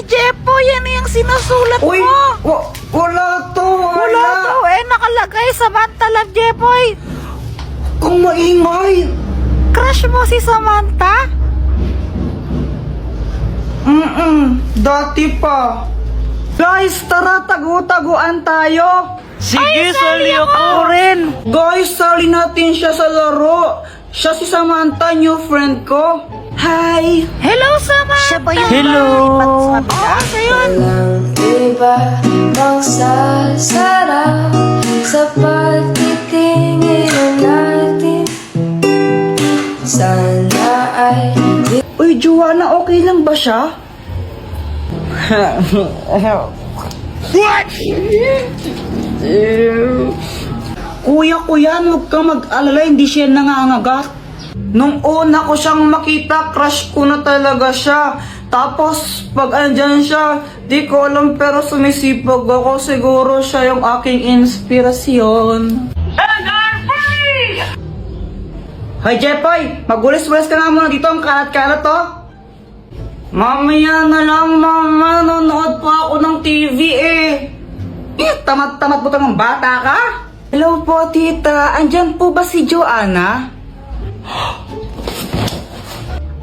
Jepoy, yan yung sinusulat Uy, mo. wala to, Wala to nakalagay Samantha Love Jepoy. Kung maingay. Crush mo si Samantha? Dati pa. Guys, tara, tagu-taguan tayo. Sige, sali ako rin. Guys, sali natin siya sa laro. Siya si Samantha, new friend ko. Hi! Hello, Samantha. Siya ba yun? Hello. Oo, siya yun. Walang iba magsasarap sa pagtitingin natin. Sana ay Uy, Joanna, okay lang ba siya? Kuya, huwag kang mag-alala, hindi siya nangangagat. Nung una ko siyang makita, crush ko na talaga siya. Tapos, pag andyan siya, di ko alam pero sumisipag ako. Siguro siya yung aking inspirasyon. Hoy, Jepoy! Magulis-gulis ka nga muna dito. Ang kalat-kalat, to. Mamaya na lang, mama. Nanonood pa ako ng TV, eh. Tamad-tamad mo ng bata ka? Hello po, tita. Andyan po ba si Joanna?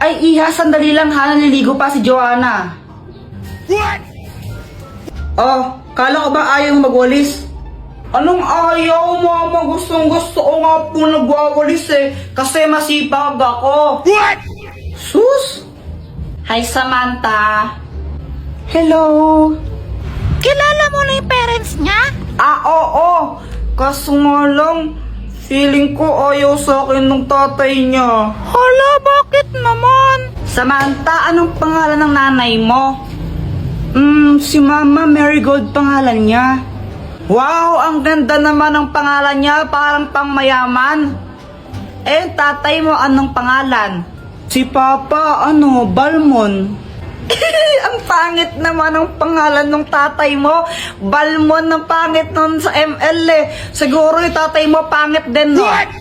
Ay, iha, sandali lang ha. Naliligo pa si Joanna. What? Oh, kala ko ba ayaw magwalis? Anong ayaw, mama? Gustong-gusto ko nga po nagwawalis eh. Kasi masipag ako. What? Sus? Hi, Samantha. Hello. Kilala mo na yung parents niya? Oo. Kaso nga lang, feeling ko ayaw sa akin ng tatay niya. Hala, bakit naman? Samantha, anong pangalan ng nanay mo? Si Mama Marigold pangalan niya. Wow, ang ganda naman ng pangalan niya, parang pangmayaman. Eh, tatay mo anong pangalan? Si Papa, Balmon. Ang pangit naman ang pangalan ng tatay mo. Balmon, ang pangit nun sa ML eh. Siguro yung tatay mo pangit din, no? What?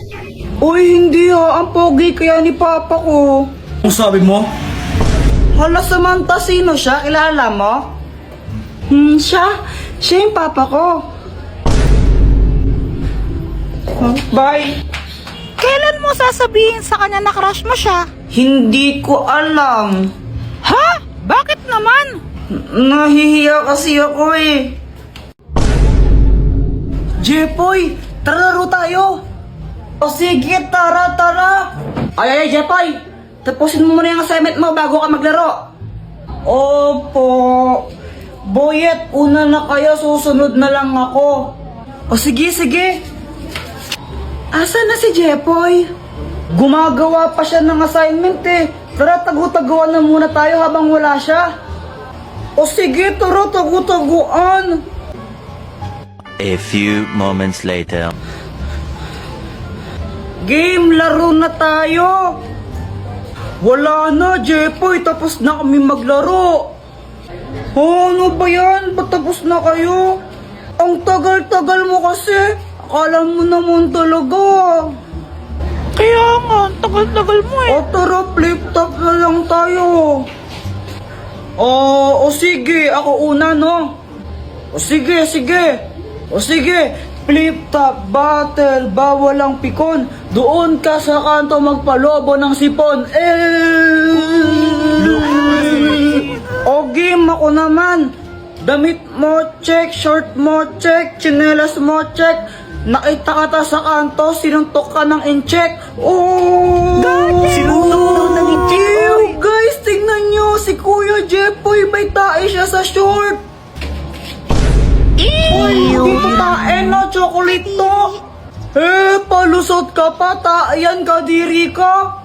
Uy, hindi ha. Ang pogi kaya ni Papa ko. Ang sabi mo? Hala, Samantha, sino siya? Kilala mo? Siya yung Papa ko. Bye. Kailan mo sasabihin sa kanya na crush mo siya? Hindi ko alam. Ha? Bakit naman? Nahihiya kasi ako eh. Jepoy, tara laro tayo. O sige, tara. Ay, Jepoy. Tapusin mo muna yung assignment mo bago ka maglaro. Opo. Boyet, una na kayo, susunod na lang ako. O sige. Asa na si Jepoy? Gumagawa pa siya ng assignment eh. Tara, tagu-taguan na muna tayo habang wala siya. O sige, tara, tagu-taguan. A few moments later. Game, laro na tayo. Wala na, Jepoy. Tapos na kami maglaro. Ano ba yan? Ba't tapos na kayo? Ang tagal-tagal mo kasi. Akala mo naman talaga. Kaya nga, tagal-tagal mo eh. O tara, flip top na lang tayo. O sige, ako una, no? O sige. Flip top battle, bawal ang pikon. Doon ka sa kanto magpalobo ng sipon. O game, ako naman. Damit mo check, short mo check, tsinelas mo check. Nakita ka ta sa kanto, sinuntok ka ng incheck. Sinuntok ng incheck. Guys, tingnan nyo, si Kuya Jepoy, may tae siya sa short. Dito tae na, chocolate to. Palusot ka pa, tae yan, kadiri ka.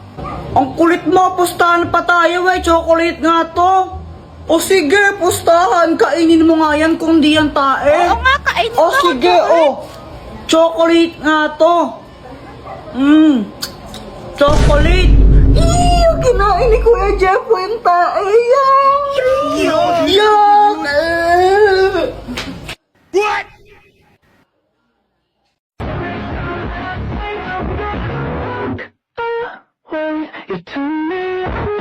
Ang kulit mo, pustahan pa tayo chocolate nga to. O sige, pustahan, kainin mo nga yan kung di yan tae. Oo nga, kainin O mo, sige, chocolate nga to. Chocolate. Kinain ni Kuya Jepoy yung tae. Yuck! What? you turn me on.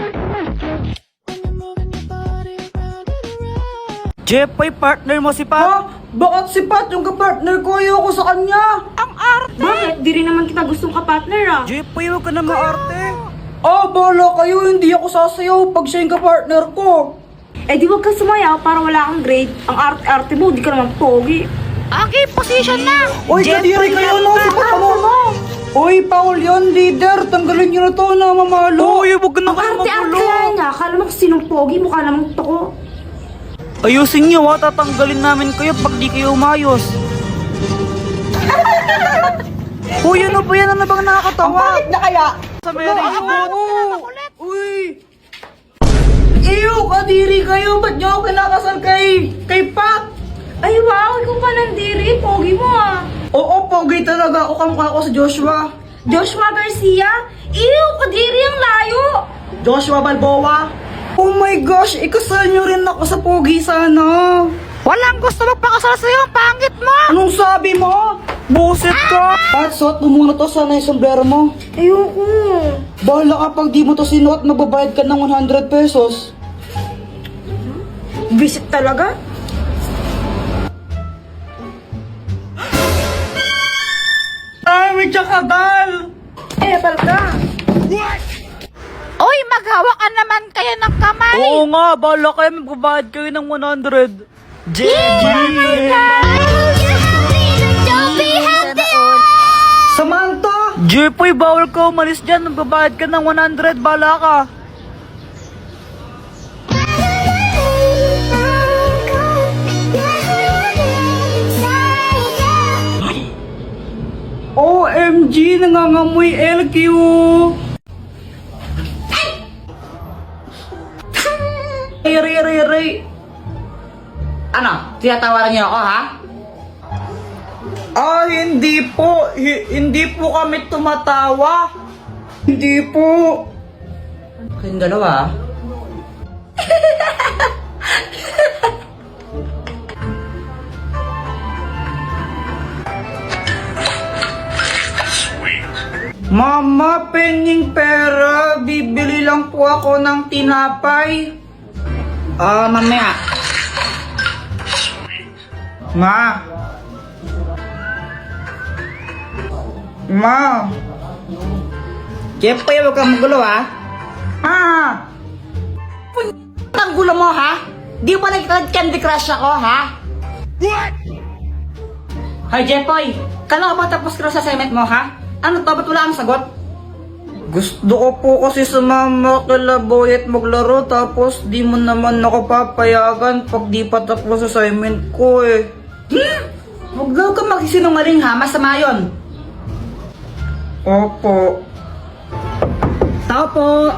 Jepoy, partner mo si Pat? Ha? Bakit si Pat yung kapartner ko? Ayoko sa kanya. Ang arte! Bakit? Di rin naman kita gustong kapartner ah. Jepoy, huwag ka na maarte. Bahala kayo. Hindi ako sasayaw pag siya yung kapartner ko. Eh di wag ka sumayaw para wala kang grade. Ang arte-arte mo, di ka naman pogi. Okay, position na! Uy, kadiri kayo no. Si Pat mo. Uy, Paul yun, leader. Tanggalin niyo na to na mamalo. Uy, huwag ka na kayo Arte-arte kaya niya. Akala mo kasi sinong pogi, mukha namang toko. Ayusin niyo ha, tatanggalin namin kayo pag di kayo umayos. Uy, ano ba yan? Ano bang nakakatawa? Ang bakit na kaya? Sa Mary Uy! Ew, kadiri kayo! Ba't niyo ako kinakasal kay Pat? Ay wow, ikaw pa nandiri. Pogi mo ah. Oo, pogi talaga. Ako kamukha ko sa Joshua. Joshua Garcia? Ew, kadiri ang layo. Joshua Balboa. Oh my gosh, ikasal niyo rin ako sa pogi sana. Walang gusto magpakasal sa'yo, ang pangit mo! Anong sabi mo? Buset ka! Pat, suot mo muna to, sana yung sombrero mo. Ayoko. Bahala ka pag di mo to sinuot, magbabayad ka ng 100 pesos. Visit talaga? Ay, may tsakadal! Epal ka. Uy, maghawa ka naman kayo ng kamay! Oo nga, bahala kayo, magbabayad kayo ng 100. Samantha! Jepoy, bawal ka umalis dyan. Magbabayad ka ng 100. Bala ka. OMG! Nangangamoy LQ! Ray. Ano? Tinatawaran niyo ako, ha? Hindi po. Hindi po kami tumatawa. Hindi po. Kayong dalawa, Mama, penging pera. Bibili lang po ako ng tinapay. Mamaya. Ma. Jepoy, huwag kang magulo, ha? Ang gulo mo, ha? Di ba nag-candy crush ako, ha? What? Hi, Jepoy. Kala ba tapos ka sa assignment mo, ha? Ano to? Ba't wala ang sagot? Gusto ko po kasi sumama kila Boy at maglaro, tapos di mo naman ako papayagan pag di pa tapos assignment ko, eh. Huwag daw ka magsinungaling, ha? Masama yun. Opo. Tao po.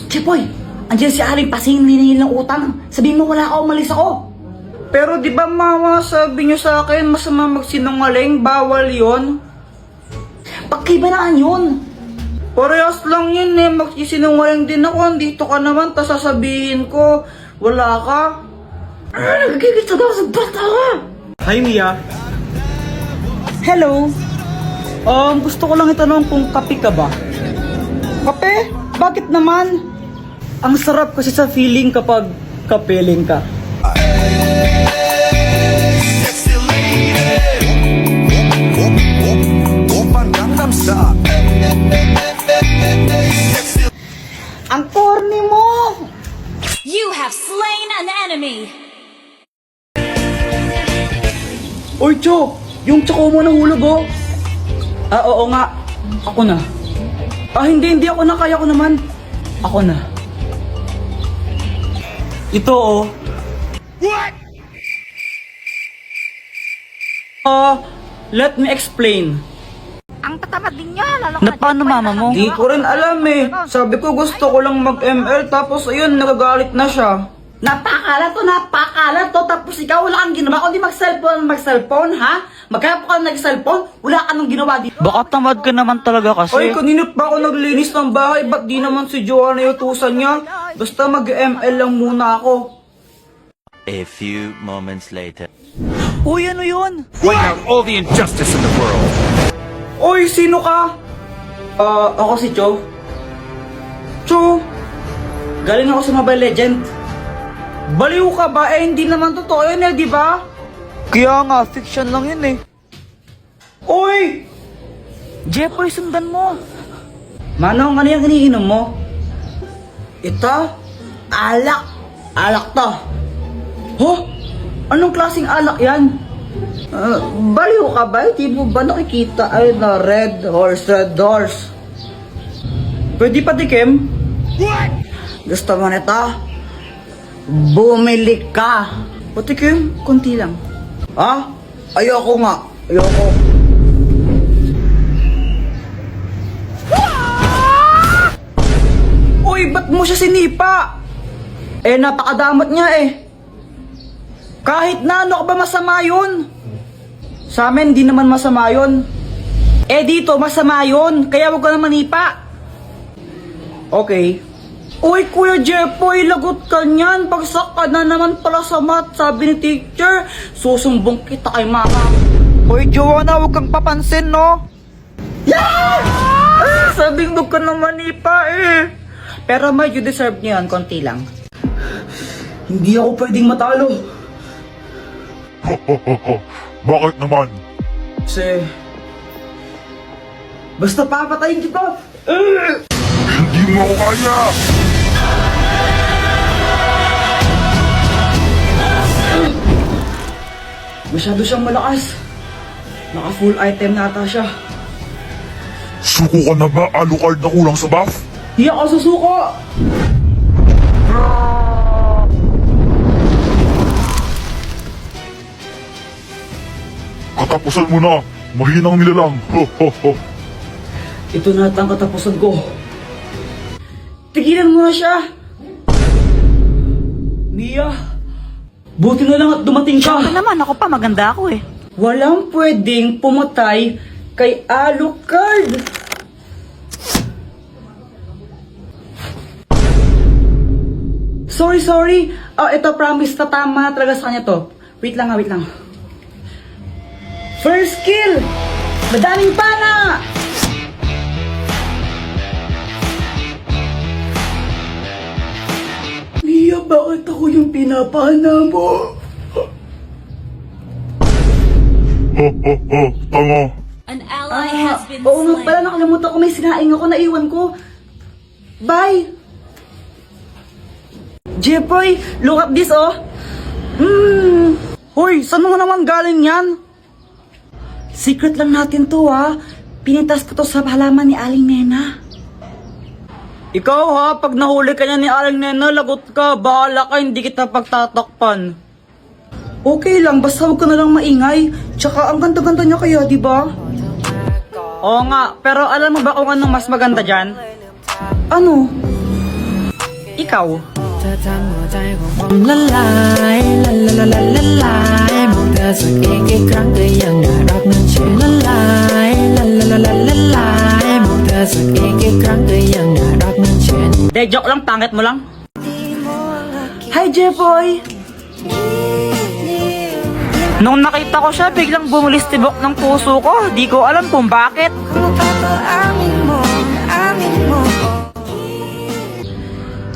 Jepoy, andyan si Aling Pasing, niningil ng utang. Sabihin mo wala ako, umalis ako. Pero di ba mama, sabi niyo sa akin masama magsinungaling, bawal yon. Pagkibanaan yun. Parehas lang yun eh, magsisinungaling din ako. Andito ka naman, tas sasabihin ko wala ka. Nagigit sa daw sa bata ka. Hi Mia. Hello. Gusto ko lang itanong kung kape ka ba? Kape? Bakit naman? Ang sarap kasi sa feeling kapag kapeling ka. Ang corny mo! You have slain an enemy! Oy, Cho! Yung tsako mo nahulog, oh! Oo nga. Ako na. Hindi ako na. Kaya ko naman. Ako na. Ito, oh. What? Let me explain. Ang tatamad din niya, lalo Na paano mama mo? Di ko rin alam eh. Sabi ko gusto ko lang mag-ML, tapos ayun, nagagalit na siya. Napakalat to, tapos ikaw wala kang ginawa, kundi mag-cellphone, ha? Magkaya ka nag-cellphone, wala ka nang ginawa dito. Baka tamad ka naman talaga kasi. Ay, kanina pa ako naglinis ng bahay, ba't di naman si Joanna yung utusan niya? Basta mag-ML lang muna ako. A few moments later. Uy, ano yun? Point out all the injustice in the world. Uy, sino ka? Ako si Cho. Cho, galing ako sa Mobile Legend. Baliw ka ba? Eh, hindi naman totoo yun eh, di ba? Kaya nga, fiction lang yun eh. Uy! Jeffoy, sundan mo. Manong, ano yung iniinom mo? Ito? Alak. Alak to. Huh? Anong klaseng alak yan? Baliw ka ba? Di mo ba nakikita ay na red horse? Pwede pa dikim? Gusto mo nito? Bumili ka. Patikim, konti lang. Ha? Ayoko nga. Ayoko. Uy, ba't mo siya sinipa? Eh, napakadamot niya eh. Kahit na ano ka ba masama yun? Sa amin, di naman masama yun. Eh, dito, masama yun. Kaya wag ka na manipa. Okay. Uy, Kuya Jeffoy, lagot ka niyan. Bagsak ka na naman pala sa math, sabi ni teacher. Susumbong kita kay mama. Uy, Joanna, huwag kang papansin, no? Yeah! Sabing huwag ka na manipa eh. Pero may you deserve niyo yan, konti lang. Hindi ako pwedeng matalo. Bakit naman? Kasi... Basta papatayin kita! Hindi mo ako kaya! Masyado siyang malakas. Naka full item na ata siya. Suko ka na ba? Alucard na kulang sa buff? Hindi ako susuko! Katapusan mo na! Mahinang nilalang! Ho ho ho! Ito na ang katapusan ko. Tigilan mo na siya! Mia! Buti na lang at dumating ka! Siyempre naman, ako pa, maganda ako eh. Walang pwedeng pumatay kay Alucard! Sorry. Ito promise na tama talaga sa kanya to. Wait lang. First kill! Madaming pana! Mia, bakit ako yung pinapana mo? Ho ho ho! Tanga! An ally has been Oo nga slain. pala, nakalimutan ko may sinaing ako, naiwan ko. Bye! Jeffoy, look at this oh! Hoy, saan mo naman galing yan? Secret lang natin to ha. Pinitas ko to sa halaman ni Aling Nena. Ikaw ha, pag nahuli ka niya ni Aling Nena, lagot ka. Bahala ka, hindi kita pagtatakpan. Okay lang, basta huwag ka na lang maingay. Tsaka ang ganda-ganda niya kaya, di ba? Oo nga, pero alam mo ba kung anong mas maganda dyan? Ano? Ikaw. เธอทำหัวใจของผมละลายละละละละละลายมองเธอสักอีกครั้งก็ยังน่ารักนั่นเชื่อละลายละละละละละลายมองเธอสักอีกครั้งก็ยังน่ารักนั่นเชื่อ De, joke lang, pangit mo lang. Hi, Jeffoy! Nung nakita ko siya, biglang bumulistibok ng puso ko. Di ko alam kung bakit.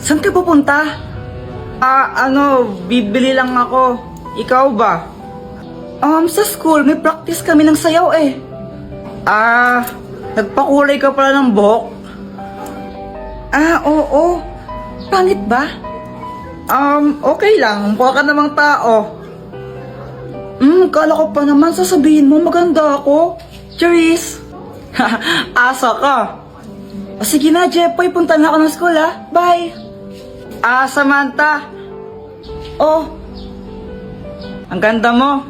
Saan ka pupunta? Bibili lang ako. Ikaw ba? Sa school, may practice kami ng sayaw eh. Nagpakulay ka pala ng buhok? Oo. Pangit ba? Okay lang. Mukha ka namang tao. Kala ko pa naman sasabihin mo maganda ako. Cheers! Asa ka. Sige na, Jeffoy. Punta na ako ng school, ha? Bye! Samantha. Oh. Ang ganda mo.